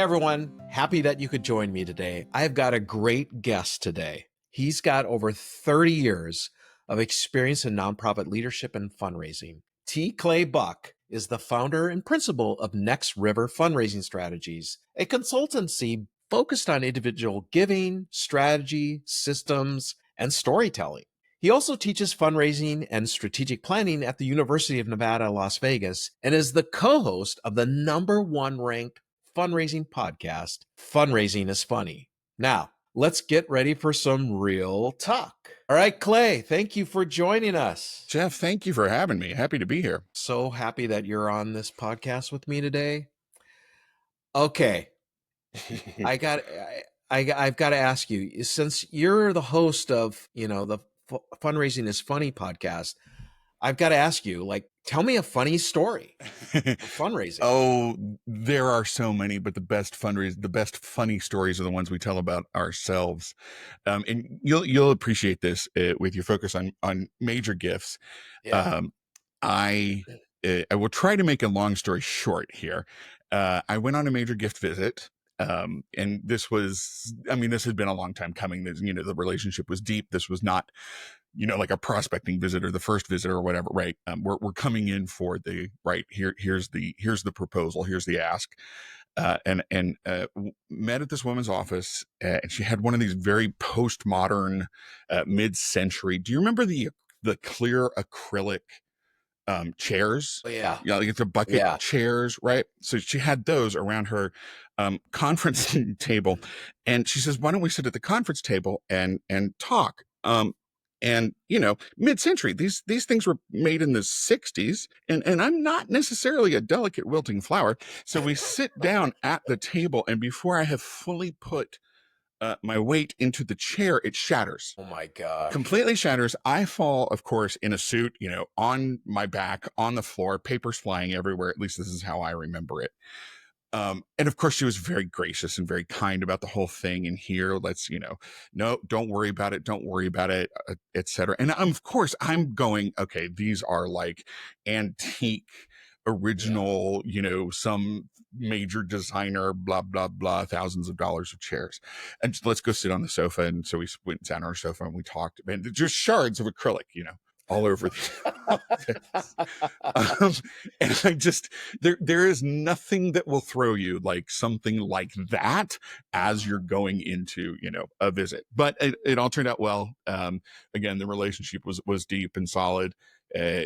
everyone. Happy that you could join me today. I've got a great guest today. He's got over 30 years of experience in nonprofit leadership and fundraising. T. Clay Buck is the founder and principal of Next River Fundraising Strategies, a consultancy focused on individual giving, strategy, systems, and storytelling. He also teaches fundraising and strategic planning at the University of Nevada, Las Vegas, and is the co-host of the #1 ranked fundraising podcast, Fundraising is Funny. Now, let's get ready for some real talk. All right, Clay, thank you for joining us. Jeff, thank you for having me. Happy to be here. So happy that you're on this podcast with me today. Okay. I've got to ask you, since you're the host of, the Fundraising is Funny podcast, I've got to ask you, tell me a funny story of fundraising. Oh, there are so many, but the best funny stories are the ones we tell about ourselves. And you'll appreciate this with your focus on major gifts. Yeah. I will try to make a long story short here. I went on a major gift visit. And this had been a long time coming. The relationship was deep. This was not, like a prospecting visit or the first visit or whatever, right? We're coming in for the right here's the proposal, here's the ask, and met at this woman's office, and she had one of these very postmodern, mid-century. Do you remember the clear acrylic chairs? Oh, yeah. Like it's a bucket chairs, right? So she had those around her conference table, and she says, "Why don't we sit at the conference table and talk?" And mid-century, these things were made in the 60s, and I'm not necessarily a delicate wilting flower. So we sit down at the table, and before I have fully put my weight into the chair, it shatters. Oh my God. Completely shatters. I fall, of course, in a suit, on my back, on the floor, papers flying everywhere. At least this is how I remember it. And of course she was very gracious and very kind about the whole thing. And here, let's, no, don't worry about it. Don't worry about it, etc. And of course I'm going, okay, these are like antique, original, some major designer, blah, blah, blah, thousands of dollars of chairs. And let's go sit on the sofa. And so we went and sat on our sofa and we talked, and just shards of acrylic, all over the and I just, there is nothing that will throw you like something like that as you're going into, a visit. But it all turned out well. Again, the relationship was deep and solid.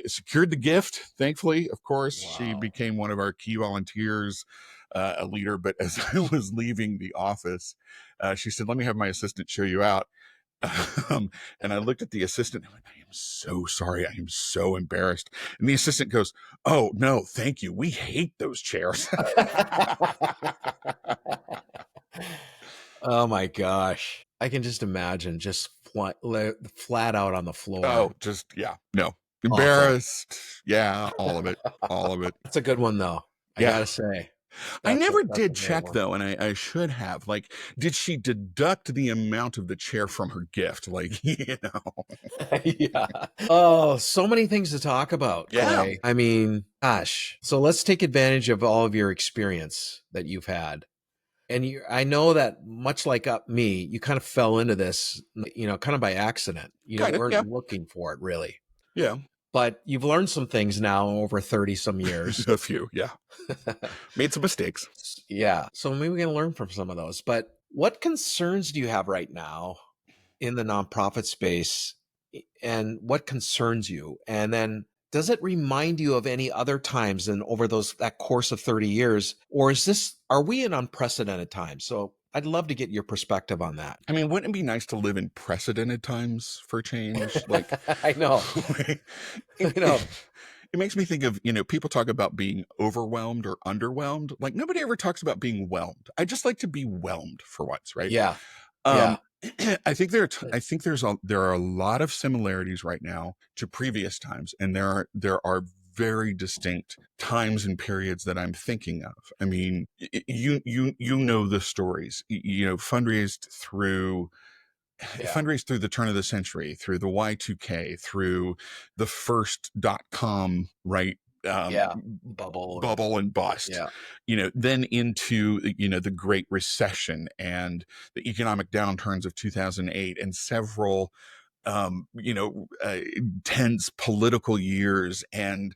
Secured the gift, thankfully, of course. Wow. She became one of our key volunteers, a leader. But as I was leaving the office, she said, "Let me have my assistant show you out." And I looked at the assistant and I went, "I am so sorry. I am so embarrassed." And the assistant goes, "Oh, no, thank you. We hate those chairs." Oh my gosh. I can just imagine just flat out on the floor. Oh, just, yeah, no. Embarrassed. Awful. Yeah, all of it. All of it. That's a good one, though. I gotta say. I never did check, though, and I should have. Like, did she deduct the amount of the chair from her gift? Like, Yeah. Oh, so many things to talk about, Clay. I mean, gosh. So let's take advantage of all of your experience that you've had. And I know that much like me, you kind of fell into this, kind of by accident. You weren't looking for it, really. Yeah. But you've learned some things now over 30 some years. A few, yeah. Made some mistakes. Yeah. So maybe we can learn from some of those. But what concerns do you have right now in the nonprofit space, and what concerns you? And then does it remind you of any other times and over that course of 30 years, or are we in unprecedented times? So I'd love to get your perspective on that. I mean, wouldn't it be nice to live in precedented times for change? Like, I know. It makes me think of, people talk about being overwhelmed or underwhelmed. Like, nobody ever talks about being whelmed. I just like to be whelmed for once, right? Yeah. I think there are a lot of similarities right now to previous times, and there are very distinct times and periods that I'm thinking of. I mean, you know the stories. Fundraised through the turn of the century, through the Y2K, through the first .com, right? Yeah. Bubble or bubble and bust, yeah. then into, the Great Recession and the economic downturns of 2008 and several, tense political years. And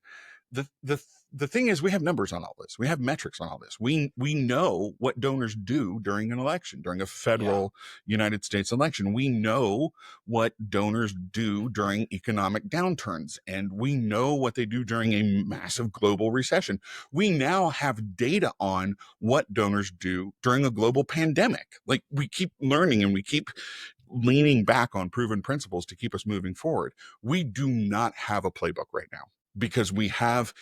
the thing is, we have numbers on all this. We have metrics on all this. We know what donors do during an election, during a Yeah. federal United States election. We know what donors do during economic downturns, and we know what they do during a massive global recession. We now have data on what donors do during a global pandemic. Like, we keep learning and we keep leaning back on proven principles to keep us moving forward. We do not have a playbook right now because we have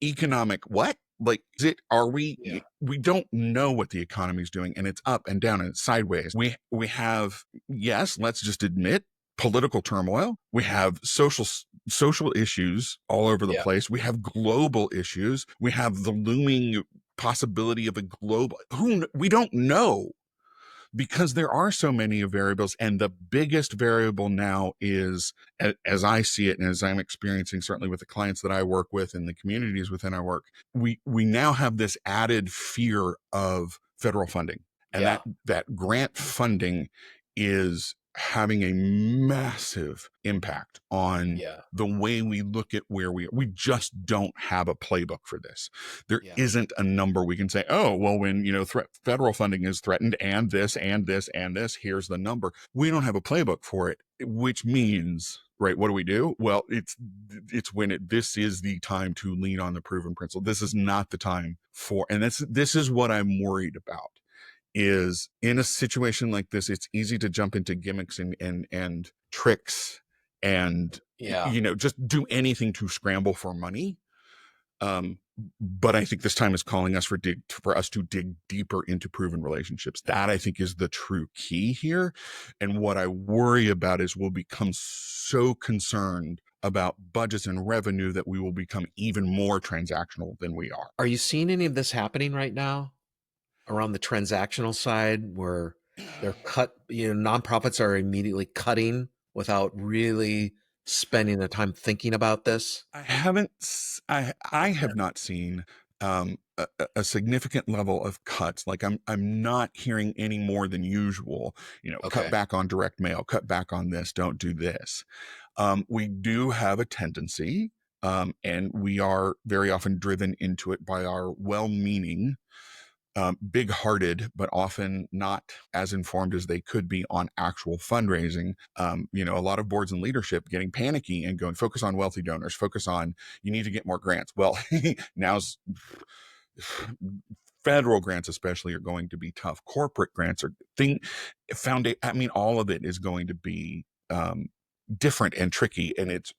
economic what? Like, is it, are Yeah. we don't know what the economy is doing, and it's up and down and it's sideways. We have, yes, let's just admit, political turmoil. We have social issues all over the Yeah. place. We have global issues. We have the looming possibility of a global, who we don't know, because there are so many variables. And the biggest variable now is, as I see it and as I'm experiencing, certainly with the clients that I work with and the communities within our work, we now have this added fear of federal funding, and Yeah. that grant funding is having a massive impact on Yeah. the way we look at where we just don't have a playbook for this. There Yeah. isn't a number we can say, oh, well, when, federal funding is threatened and this and this and this, here's the number. We don't have a playbook for it, which means, right, what do? Well, it's when this is the time to lean on the proven principle. This is not the time for, and this is what I'm worried about, is in a situation like this, it's easy to jump into gimmicks and tricks and, Yeah. just do anything to scramble for money. But I think this time is calling us for us to dig deeper into proven relationships. That, I think, is the true key here. And what I worry about is we'll become so concerned about budgets and revenue that we will become even more transactional than we are. Are you seeing any of this happening right now around the transactional side where they're nonprofits are immediately cutting without really spending the time thinking about this? I haven't. I have not seen a significant level of cuts. Like, I'm not hearing any more than usual. Cut Okay. back on direct mail. Cut back on this. Don't do this. We do have a tendency, and we are very often driven into it by our well-meaning, big-hearted, but often not as informed as they could be on actual fundraising. A lot of boards and leadership getting panicky and going, focus on wealthy donors, focus on, you need to get more grants. Well, now's federal grants especially are going to be tough. Corporate grants are all of it is going to be different and tricky. And it's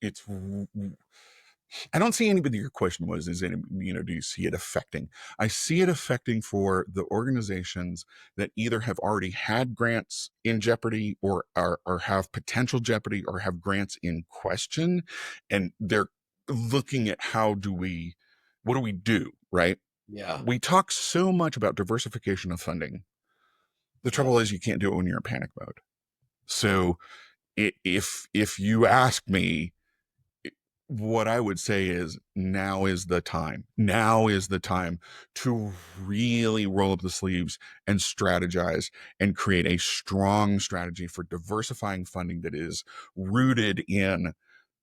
I don't see anybody. Your question was, do you see it affecting? I see it affecting for the organizations that either have already had grants in jeopardy or have potential jeopardy or have grants in question. And they're looking at what do we do, right? Yeah. We talk so much about diversification of funding. The trouble Yes. is, you can't do it when you're in panic mode. So if you ask me, what I would say is, now is the time. Now is the time to really roll up the sleeves and strategize and create a strong strategy for diversifying funding that is rooted in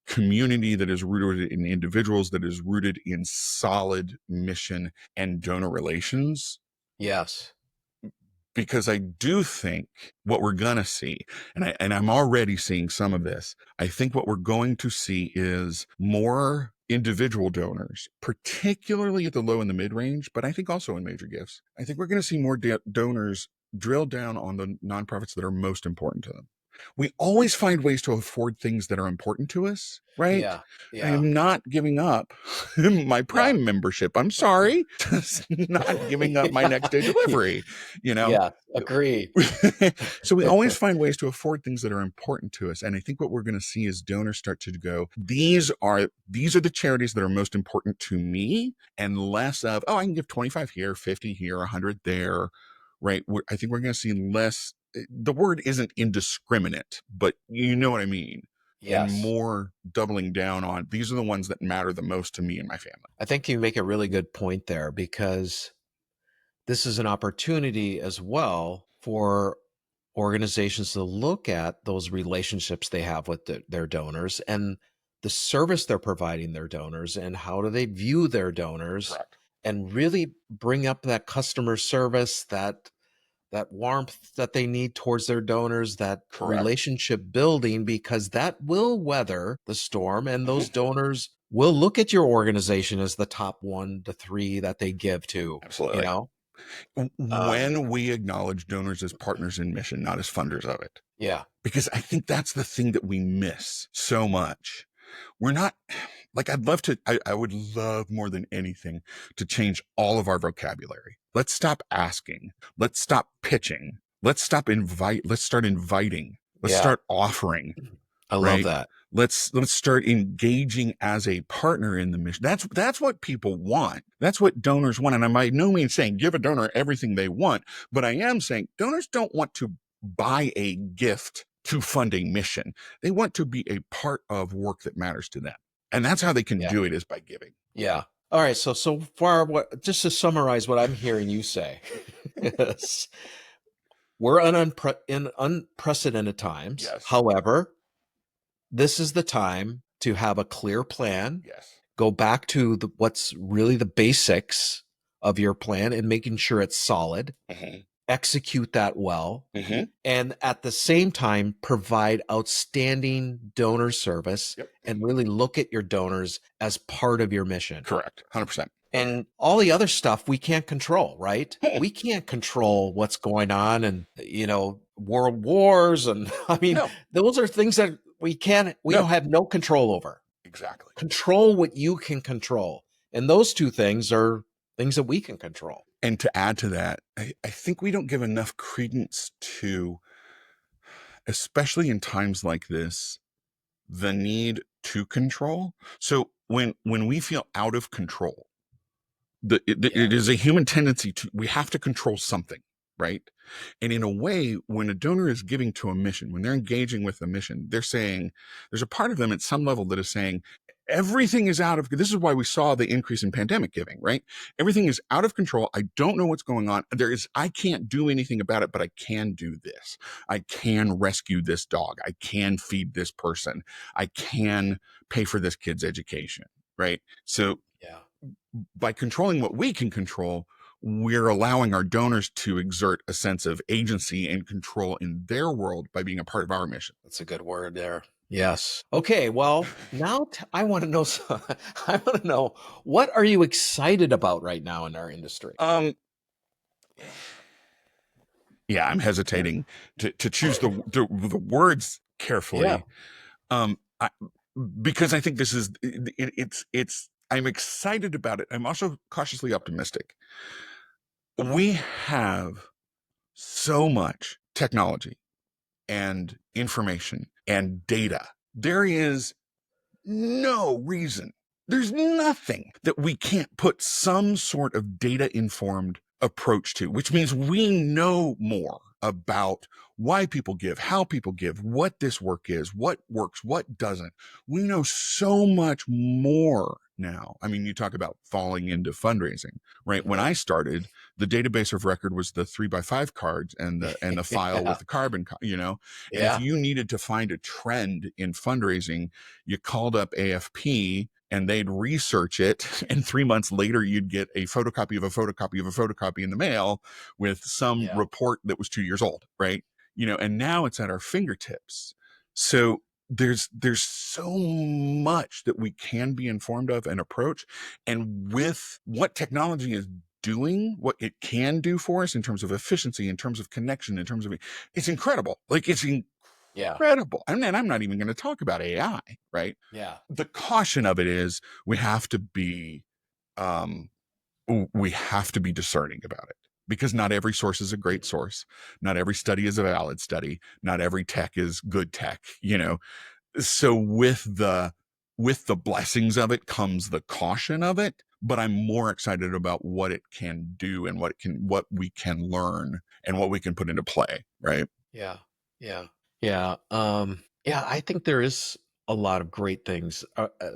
community, that is rooted in individuals, that is rooted in solid mission and donor relations. Yes. Because I do think what we're going to see, and I'm already seeing some of this, I think what we're going to see is more individual donors, particularly at the low and the mid range, but I think also in major gifts. I think we're going to see more donors drill down on the nonprofits that are most important to them. We always find ways to afford things that are important to us, right? Yeah. I Yeah. am not giving up my Yeah. Prime membership. I'm sorry. Just not giving up my next day delivery, you know? Yeah. Agreed. So we always find ways to afford things that are important to us. And I think what we're going to see is donors start to go, these are the charities that are most important to me, and less of, oh, I can give 25 here, 50 here, 100 there, right? I think we're going to see less. The word isn't indiscriminate, but you know what I mean. and Yes. more doubling down on these are the ones that matter the most to me and my family. I think you make a really good point there because this is an opportunity as well for organizations to look at those relationships they have with their donors and the service they're providing their donors and how do they view their donors Correct. and really bring up that customer service, that warmth that they need towards their donors, that Correct. relationship building, because that will weather the storm. And Hmm. those donors will look at your organization as the top 1 to 3 that they give to, you Absolutely. know? When we acknowledge donors as partners in mission, not as funders of it, Yeah. because I think that's the thing that we miss so much. We're not like, I'd love to, I would love more than anything to change all of our vocabulary. Let's stop asking. Let's stop pitching. Let's start inviting. Let's Yeah. start offering, I love right? that. Let's start engaging as a partner in the mission. That's what people want. That's what donors want. And I'm by no means saying give a donor everything they want, but I am saying donors don't want to buy a gift to fund a mission. They want to be a part of work that matters to them. And that's how they can Yeah. do it, is by giving. Yeah. All right. So far, what just to summarize what I'm hearing you say is we're in unprecedented times. Yes. However, this is the time to have a clear plan, Yes. go back to what's really the basics of your plan and making sure it's solid, Hmm. execute that well, Hmm. and at the same time, provide outstanding donor service Yep. and really look at your donors as part of your mission. Correct. 100%. And all the other stuff we can't control, right? We can't control what's going on and, world wars. And I mean, No, those are things that we no, don't have no control over. exactly. Control what you can control. And those two things are things that we can control. And to add to that, I think we don't give enough credence to, especially in times like this, the need to control. So when we feel out of control, Yeah. it is a human tendency to, we have to control something, right? And in a way, when a donor is giving to a mission, when they're engaging with a mission, they're saying, there's a part of them at some level that is saying, everything is out of, this is why we saw the increase in pandemic giving, right? Everything is out of control. I don't know what's going on. I can't do anything about it, but I can do this. I can rescue this dog. I can feed this person. I can pay for this kid's education, right? So Yeah. by controlling what we can control, we're allowing our donors to exert a sense of agency and control in their world by being a part of our mission. That's a good word there. Yes. Okay. Well, now I want to know. I want to know, what are you excited about right now in our industry? Um, yeah, I'm hesitating to choose the words Yeah. carefully, I, because I think this is it's. I'm excited about it. I'm also cautiously optimistic. We have so much technology and information and data. There is no reason. There's nothing that we can't put some sort of data informed approach to, which means we know more about why people give, how people give, what this work is, what works, what doesn't. We know so much more now. I mean, you talk about falling into fundraising, right? When Mhm. I started, the database of record was the 3x5 cards and the file with Yeah. the carbon, and if Yeah. you needed to find a trend in fundraising, you called up AFP and they'd research it. And 3 months later, you'd get a photocopy of a photocopy of a photocopy in the mail with some Yeah. report that was 2 years old, right? And now it's at our fingertips. So there's so much that we can be informed of and approach. And with what technology is doing, what it can do for us in terms of efficiency, in terms of connection, in terms of, it's incredible. Like, it's Yeah. incredible. And I'm not even going to talk about AI, right? Yeah. The caution of it is we have to be um we have to be discerning about it, because not every source is a great source, not every study is a valid study, not every tech is good tech. So with the blessings of it comes the caution of it, but I'm more excited about what it can do and what we can learn and what we can put into play, right? Yeah. Yeah. Yeah. Yeah. I think there is. a lot of great things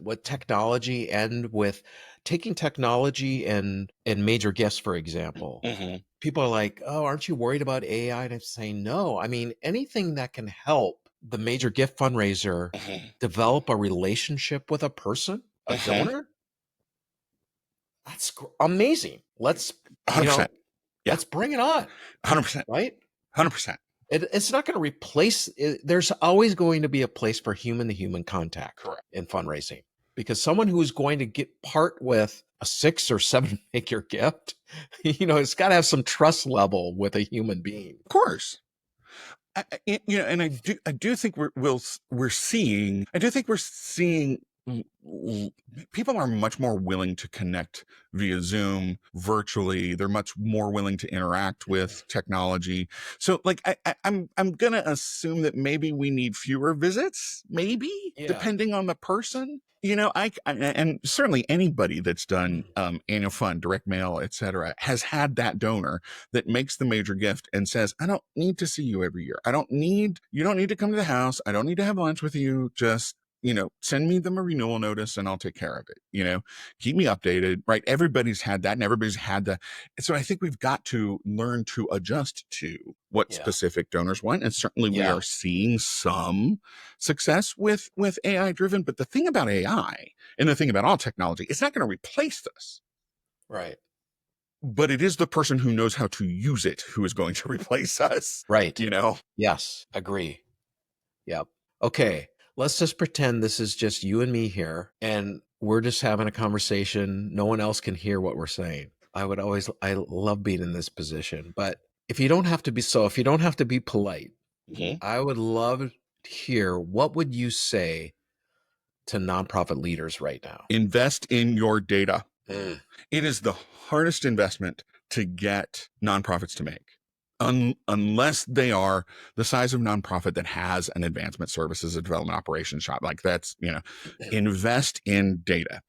with technology and with taking technology and major gifts, for example. Hmm. People are like, "Oh, aren't you worried about AI?" And I'm saying, "No. I mean, anything that can help the major gift fundraiser Hmm. develop a relationship with a person, a Hmm. donor, that's amazing. Let's, you 100%. know, Yeah. let's bring it on, 100%. right?" 100%. It's not going to replace it. There's always going to be a place for human to human contact Correct. in fundraising because someone who's going to get part with a 6 or 7 figure gift, it's got to have some trust level with a human being. Of course. And I do think we're seeing people are much more willing to connect via Zoom virtually. They're much more willing to interact with technology. So like I'm gonna assume that maybe we need fewer visits, maybe Yeah. depending on the person. And certainly anybody that's done annual fund, direct mail, etc., has had that donor that makes the major gift and says, I don't need to see you every year. You don't need to come to the house. I don't need to have lunch with you. Just, send me them a renewal notice and I'll take care of it. Keep me updated, right? Everybody's had that and everybody's had that. So I think we've got to learn to adjust to what Yeah. specific donors want. And certainly we Yeah. are seeing some success with AI driven. But the thing about AI and the thing about all technology, it's not going to replace this, Right. but it is the person who knows how to use it who is going to replace us, Right. you know? Yes. Agree. Yep. Okay. Let's just pretend this is just you and me here and we're just having a conversation. No one else can hear what we're saying. I love being in this position, but if you don't have to be polite, Mhm. I would love to hear what would you say to nonprofit leaders right now? Invest in your data. Mm, It is the hardest investment to get nonprofits to make. Unless they are the size of nonprofit that has an advancement services, a development operations shop, like invest in data.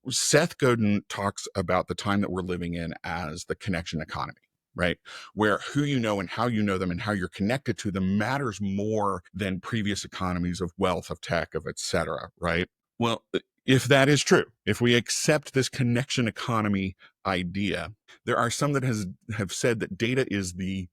Seth Godin talks about the time that we're living in as the connection economy, right? Where who you know and how you know them and how you're connected to them matters more than previous economies of wealth, of tech, of et cetera, right? Well, if that is true, if we accept this connection economy idea, there are some that have said that data is the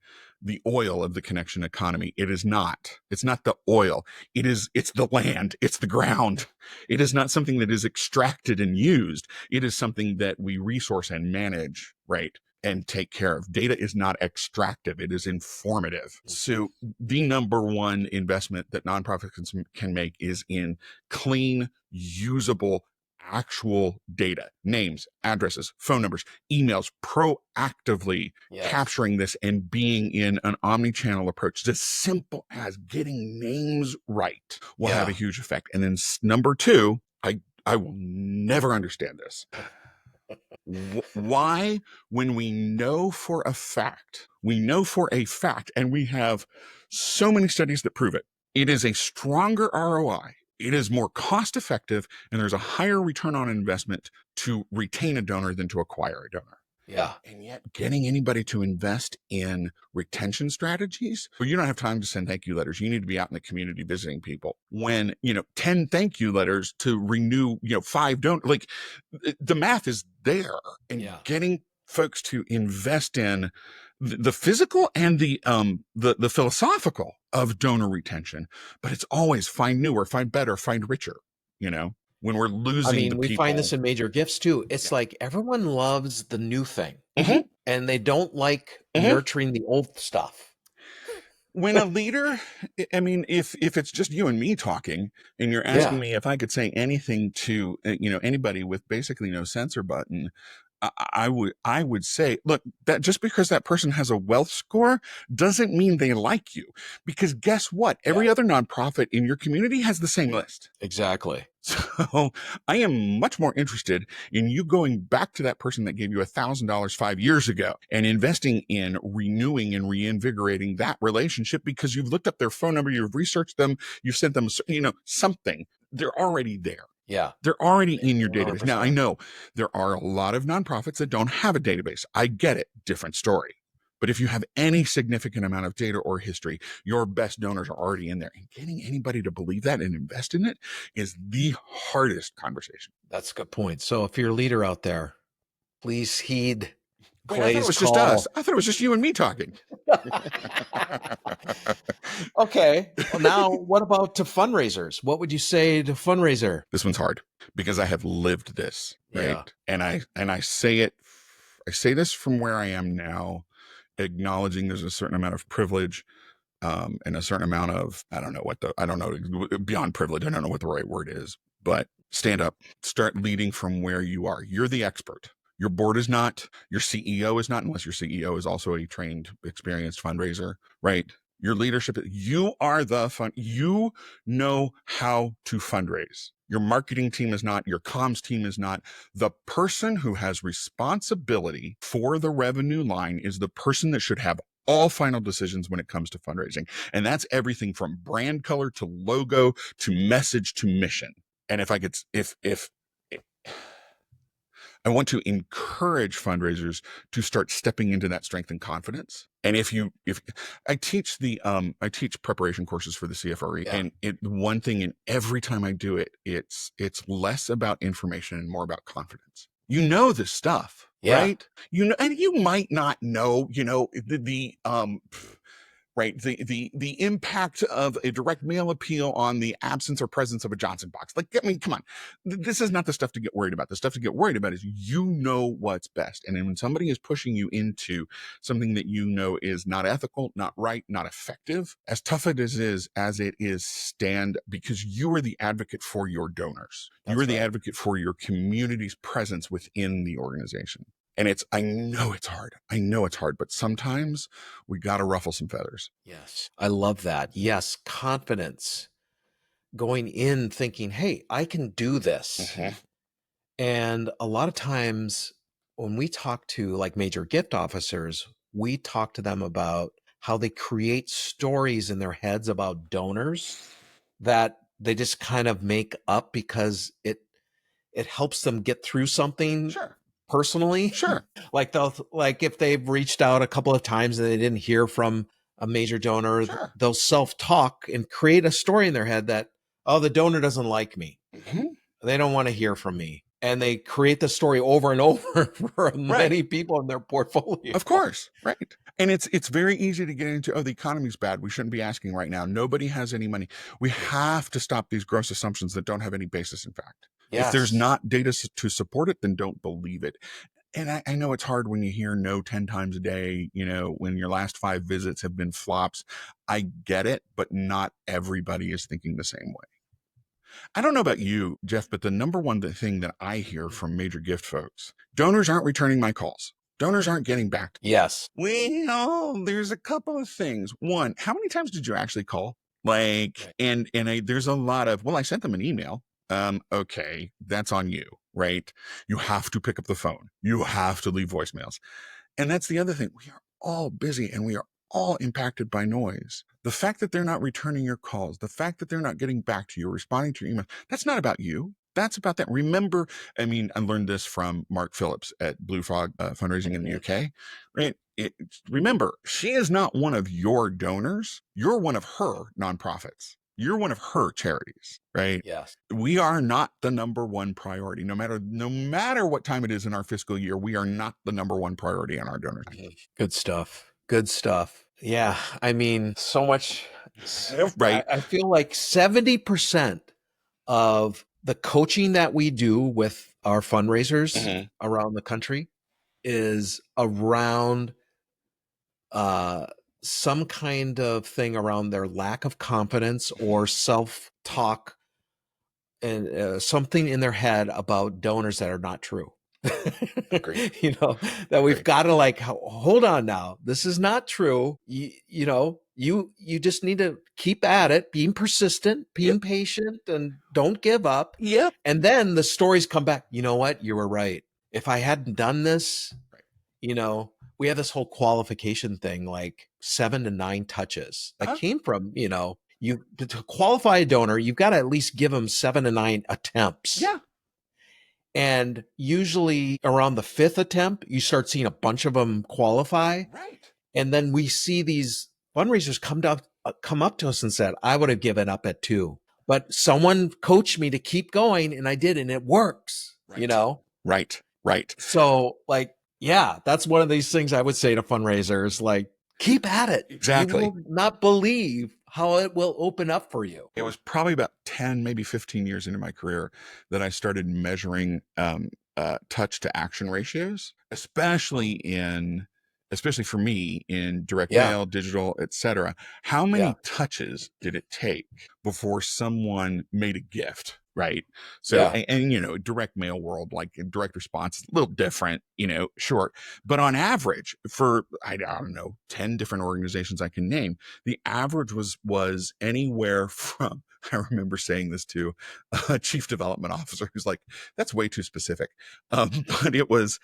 oil of the connection economy. It is not. It's not the oil. It's the land. It's the ground. It is not something that is extracted and used. It is something that we resource and manage, right? And take care of. Data is not extractive. It is informative. So the number one investment that nonprofits can make is in clean, usable, actual data, names, addresses, phone numbers, emails, proactively yes. capturing this and being in an omni-channel approach. It's as simple as getting names right will have a Yeah. huge effect. And then number two, I will never understand this. Why, when we know for a fact, and we have so many studies that prove it, it is a stronger ROI. It is more cost effective, and there's a higher return on investment to retain a donor than to acquire a donor. Yeah. And yet, getting anybody to invest in retention strategies, where you don't have time to send thank you letters, you need to be out in the community visiting people. When 10 thank you letters to renew, 5 don't, like, the math is there. And Yeah. getting folks to invest in the physical and the philosophical of donor retention, but it's always find newer, find better, find richer. When we're I losing the mean, we find people. this in major gifts too. Yeah. It's like everyone loves the new thing Hmm. and they don't like Hmm. nurturing the old stuff. When a leader, I mean, if it's just you and me talking, and you're asking Yeah. me if I could say anything to anybody with basically no censor button, I would say, look, that just because that person has a wealth score doesn't mean they like you, because guess what? Yeah. Every other nonprofit in your community has the same list. Exactly. So I am much more interested in you going back to that person that gave you $1,000 5 years ago and investing in renewing and reinvigorating that relationship, because you've looked up their phone number, you've researched them, you've sent them, something. They're already there. Yeah. They're already in your database. Now, I 100%. know there are a lot of nonprofits that don't have a database. I get it. Different story. But if you have any significant amount of data or history, your best donors are already in there. And getting anybody to believe that and invest in it is the hardest conversation. That's a good point. So if you're a leader out there, please heed Wait, I thought it Clay's was just us. call. I thought it was just you and me talking. Okay. Well, now what about to fundraisers? What would you say to fundraiser? This one's hard because I have lived this, right? Yeah. And I say this from where I am now, acknowledging there's a certain amount of privilege, and a certain amount of, I don't know, beyond privilege. I don't know what the right word is, but stand up, start leading from where you are. You're the expert. Your board is not, your CEO is not, unless your CEO is also a trained, experienced fundraiser, right? Your leadership, you are the you know how to fundraise. Your marketing team is not, your comms team is not. The person who has responsibility for the revenue line is the person that should have all final decisions when it comes to fundraising. And that's everything from brand color to logo to message to mission. And if I could, if I want to encourage fundraisers to start stepping into that strength and confidence. And if I teach I teach preparation courses for the CFRE, Yeah. and one thing, and every time I do it, it's less about information and more about confidence. You know this stuff, Yeah. right? You know, and you might not know, right, the impact of a direct mail appeal on the absence or presence of a Johnson box. Like, I mean, come on, this is not the stuff to get worried about. The stuff to get worried about is what's best. And then when somebody is pushing you into something that is not ethical, not right, not effective, as tough it is as it is, stand, because you are the advocate for your donors. You are the advocate for your community's presence within the organization. And I know it's hard, but sometimes we got to ruffle some feathers. Yes. I love that. Yes. Confidence. Going in thinking, hey, I can do this. Mm-hmm. And a lot of times when we talk to like major gift officers, we talk to them about how they create stories in their heads about donors that they just kind of make up because it helps them get through something Sure. personally. Sure. Like if they've reached out a couple of times and they didn't hear from a major donor, Sure. they'll self-talk and create a story in their head that, oh, the donor doesn't like me. Mm-hmm. They don't want to hear from me. And they create the story over and over for many people in their portfolio. Of course, right. And it's very easy to get into, oh, the economy's bad, we shouldn't be asking right now, nobody has any money. We have to stop these gross assumptions that don't have any basis in fact. Yes. If there's not data to support it, then don't believe it. And I know it's hard when you hear no 10 times a day, when your last 5 visits have been flops. I get it, but not everybody is thinking the same way. I don't know about you, Jeff, but the number one thing that I hear from major gift folks, donors aren't returning my calls. Donors aren't getting back to me. Yes. Well, there's a couple of things. One, how many times did you actually call? Like, and there's a lot of, well, I sent them an email. Okay, that's on you, right? You have to pick up the phone. You have to leave voicemails. And that's the other thing. We are all busy and we are all impacted by noise. The fact that they're not returning your calls, the fact that they're not getting back to you or responding to your email, that's not about you. That's about that. Remember, I learned this from Mark Phillips at Blue Frog Fundraising in the UK, right? Remember, she is not one of your donors. You're one of her nonprofits. You're one of her charities, right? Yes. We are not the number one priority. No matter what time it is in our fiscal year, we are not the number one priority on our donors. Good stuff. Good stuff. Yeah. So much. Right. I feel like 70% of the coaching that we do with our fundraisers around the country is around some kind of thing around their lack of confidence or self-talk and something in their head about donors that are not true. That we've got to like, hold on now. This is not true. You just need to keep at it, being persistent, being patient, and don't give up. Yep. And then the stories come back. You know what? You were right. If I hadn't done this, we have this whole qualification thing, like 7 to 9 touches that came from, to qualify a donor, you've got to at least give them 7 to 9 attempts. Yeah. And usually around the 5th attempt, you start seeing a bunch of them qualify. Right. And then we see these fundraisers come up to us and said, I would have given up at 2, but someone coached me to keep going and I did, and it works, you Right. know? Right. Right. So like, yeah, that's one of these things I would say to fundraisers, like, keep at it. You Exactly. will not believe how it will open up for you. It was probably about 10, maybe 15 years into my career that I started measuring touch to action ratios, especially for me in direct Yeah. mail, digital, etc. How many Yeah. touches did it take before someone made a gift? Right. So, Yeah. direct mail world, like direct response, is a little different, sure. But on average, for, I don't know, 10 different organizations I can name, the average was anywhere from, I remember saying this to a chief development officer who's like, that's way too specific. But it was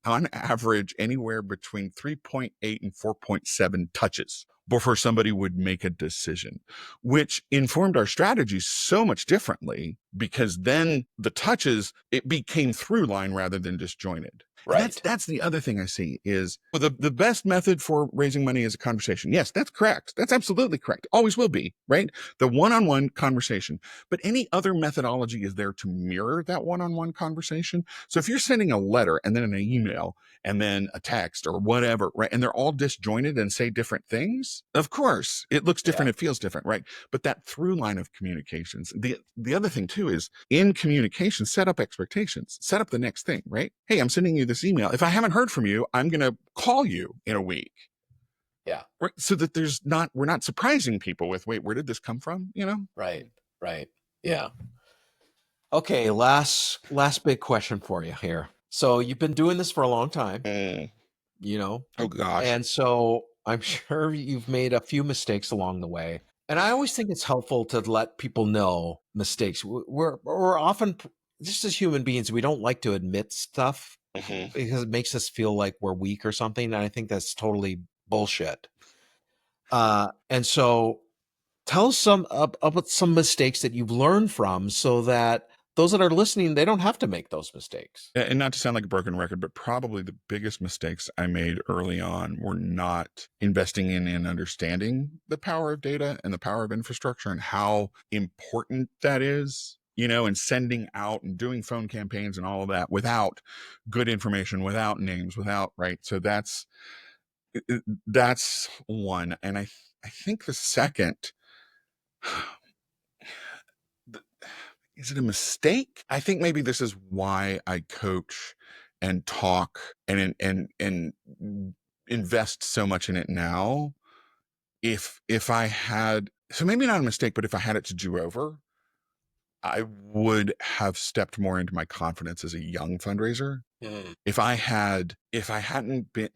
on average anywhere between 3.8 and 4.7 touches before somebody would make a decision, which informed our strategy so much differently because then the touches, it became through line rather than disjointed. And that's Right. that's the other thing I see is, well, the best method for raising money is a conversation. Yes, that's correct. That's absolutely correct. Always will be, right? The one-on-one conversation. But any other methodology is there to mirror that one-on-one conversation. So if you're sending a letter and then an email and then a text or whatever, right? And they're all disjointed and say different things, of course, it looks Yeah. different, it feels different, right? But that through line of communications. The other thing too is in communication, set up expectations, set up the next thing, right? Hey, I'm sending you this email. If I haven't heard from you, I'm going to call you in a week. Yeah. Right? So that we're not surprising people with, wait, where did this come from? Right. Right. Yeah. Okay, last big question for you here. So you've been doing this for a long time, Mm, you know, oh gosh. and so I'm sure you've made a few mistakes along the way. And I always think it's helpful to let people know mistakes. We're often, just as human beings, we don't like to admit stuff Mhm. because it makes us feel like we're weak or something. And I think that's totally bullshit. And so tell us about some mistakes that you've learned from so that those that are listening, they don't have to make those mistakes. And not to sound like a broken record, but probably the biggest mistakes I made early on were not investing in and understanding the power of data and the power of infrastructure and how important that is, and sending out and doing phone campaigns and all of that without good information, without names, without, right. So that's one. And I think the second, is it a mistake? I think maybe this is why I coach and talk and invest so much in it now. If I had, so maybe not a mistake, but if I had it to do over, I would have stepped more into my confidence as a young fundraiser. Mm. If I hadn't been,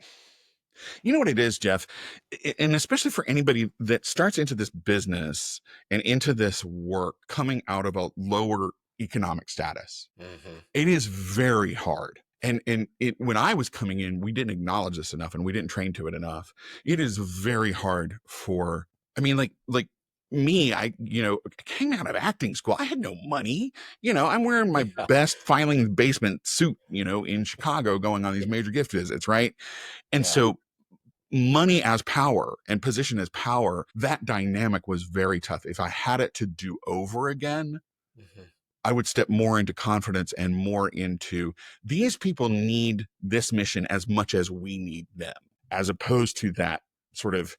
you know what it is, Jeff, and especially for anybody that starts into this business and into this work coming out of a lower economic status, Hmm. it is very hard. And when I was coming in, we didn't acknowledge this enough and we didn't train to it enough. It is very hard for, I mean, like me, I came out of acting school. I had no money. I'm wearing my Yeah. best filing basement suit, in Chicago going on these major gift visits, right? And Yeah. so money as power and position as power, that dynamic was very tough. If I had it to do over again, Hmm. I would step more into confidence and more into, these people need this mission as much as we need them, as opposed to that sort of,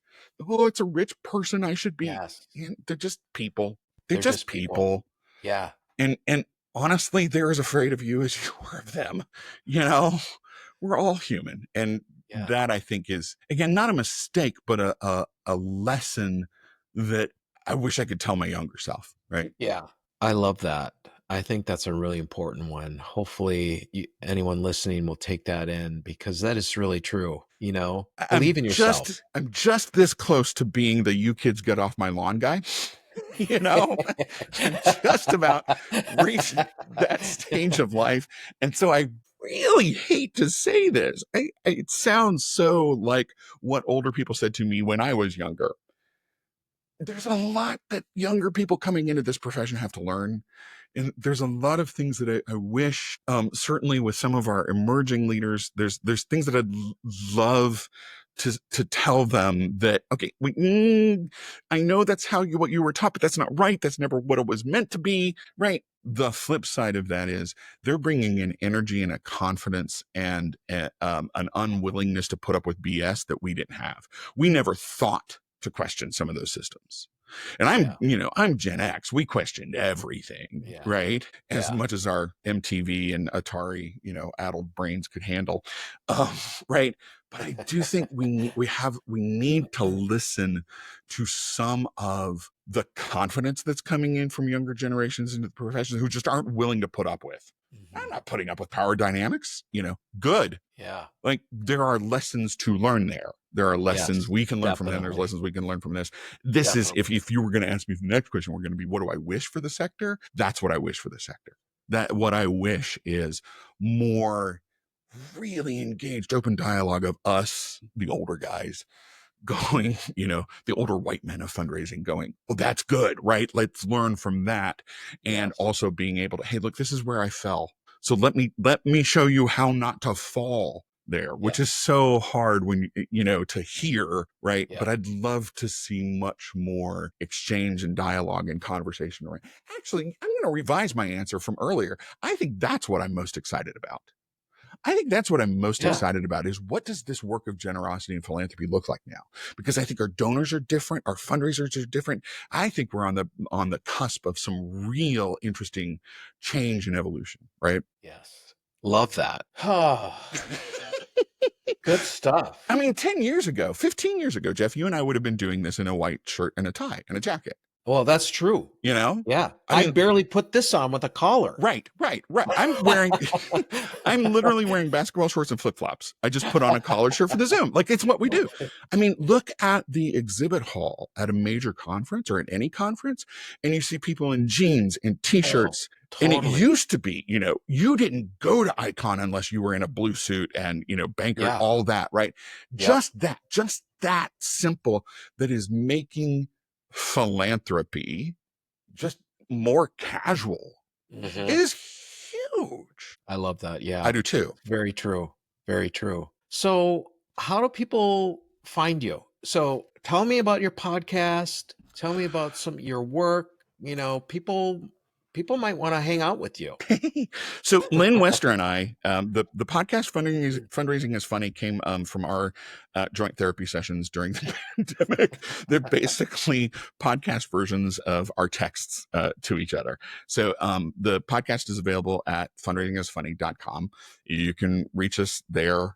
oh, it's a rich person, I should be. Yes. They're just people. They're They're just just people. people. Yeah. And honestly, they're as afraid of you as you are of them. You know, we're all human. And Yeah. that, I think, is, again, not a mistake, but a lesson that I wish I could tell my younger self. Right. Yeah. I love that. I think that's a really important one. Hopefully, anyone listening will take that in because that is really true. I'm Believe in yourself. just I'm just this close to being the "you kids get off my lawn" guy. you know, I'm just about reaching that stage of life, and so I really hate to say this. It sounds so like what older people said to me when I was younger. There's a lot that younger people coming into this profession have to learn. And there's a lot of things that I wish, certainly with some of our emerging leaders, there's things that I'd love to tell them that, okay, I know that's what you were taught, but that's not right. That's never what it was meant to be, right? The flip side of that is they're bringing an energy and a confidence and an unwillingness to put up with BS that we didn't have. We never thought to question some of those systems. And Yeah. I'm Gen X. We questioned everything, Yeah. right? As Yeah. much as our MTV and Atari, addled brains could handle, right? But I do think we need to listen to some of the confidence that's coming in from younger generations into the professions who just aren't willing to put up with. I'm Mhm. not putting up with power dynamics, good. Yeah. Like, there are lessons to learn there. There are lessons Yes, we can learn from them. There's definitely. lessons we can learn from this. This is, if Definitely. you were going to ask me the next question, we're going to be, what do I wish for the sector? That's what I wish for the sector. That what I wish is more really engaged, open dialogue of us, the older guys, going, the older white men of fundraising going, well, that's good, right? Let's learn from that. And Yes. also being able to, hey, look, this is where I fell. So let me show you how not to fall there, which is Yes. so hard when, to hear, right? Yeah. But I'd love to see much more exchange and dialogue and conversation. Right? Actually, I'm going to revise my answer from earlier. I think that's what I'm most excited about. I think that's what I'm most Yeah. excited about is, what does this work of generosity and philanthropy look like now? Because I think our donors are different, our fundraisers are different. I think we're on the cusp of some real interesting change and evolution, right? Yes. Love that. Good I stuff. mean, 10 years ago, 15 years ago, Jeff, you and I would have been doing this in a white shirt and a tie and a jacket, Well, that's true. you know? Yeah. I I mean, barely put this on with a collar. right. I'm literally wearing basketball shorts and flip flops. I just put on a collared shirt for the Zoom. Like, it's what we do. I mean, look at the exhibit hall at a major conference or at any conference, and you see people in jeans and Oh, t-shirts. And it totally. used to be, you didn't go to Icon unless you were in a blue suit and, banker, Yeah. all that, right? Yep. Just that simple, that is making philanthropy just more casual, Mhm. is huge. I love that. I Yeah. do too. Very true. Very true. So, how do people find you? So, tell me about your podcast. Tell me about some your work. People might want to hang out with you. So Lynn Wester and I, the podcast fundraising is funny came from our joint therapy sessions during the pandemic. They're basically podcast versions of our texts to each other. So the podcast is available at fundraisingisfunny.com. You can reach us there.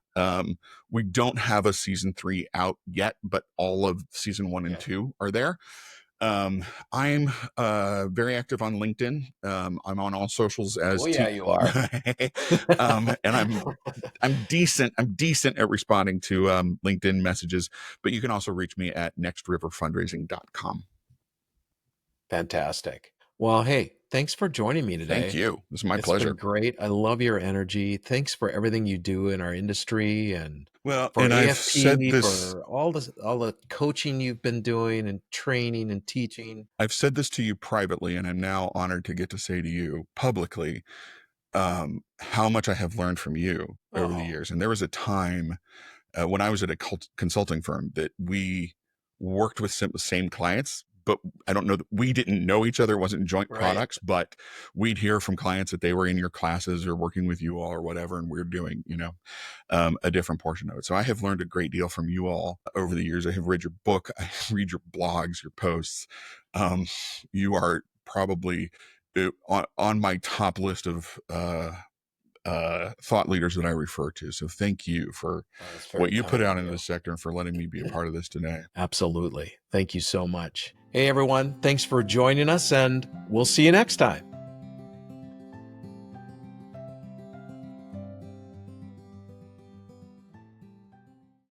We don't have a season 3 out yet, but all of season 1 and Okay. 2 are there. I'm very active on LinkedIn. I'm on all socials Oh as yeah, T. you are. And I'm decent. I'm decent at responding to LinkedIn messages. But you can also reach me at nextriverfundraising.com. Fantastic. Well, hey, thanks for joining me Thank today. you. This is my It's been pleasure. great. I love your energy. Thanks for everything you do in our industry and Well, for and I've said AFP, this. for all the coaching you've been doing and training and teaching. I've said this to you privately, and I'm now honored to get to say to you publicly how much I have learned from you over the Oh, years. And there was a time when I was at a consulting firm that we worked with the same clients, but I don't know that we didn't know each other. It wasn't joint right. products, but we'd hear from clients that they were in your classes or working with you all or whatever. And we're doing, a different portion of it. So I have learned a great deal from you all over the years. I have read your book. I read your blogs, your posts. You are probably on my top list of, thought leaders that I refer to. So thank you for Oh, that's what very you put kind out of into you. the sector and for letting me be a part of this today. Absolutely. Thank you so much. Hey, everyone. Thanks for joining us, and we'll see you next time.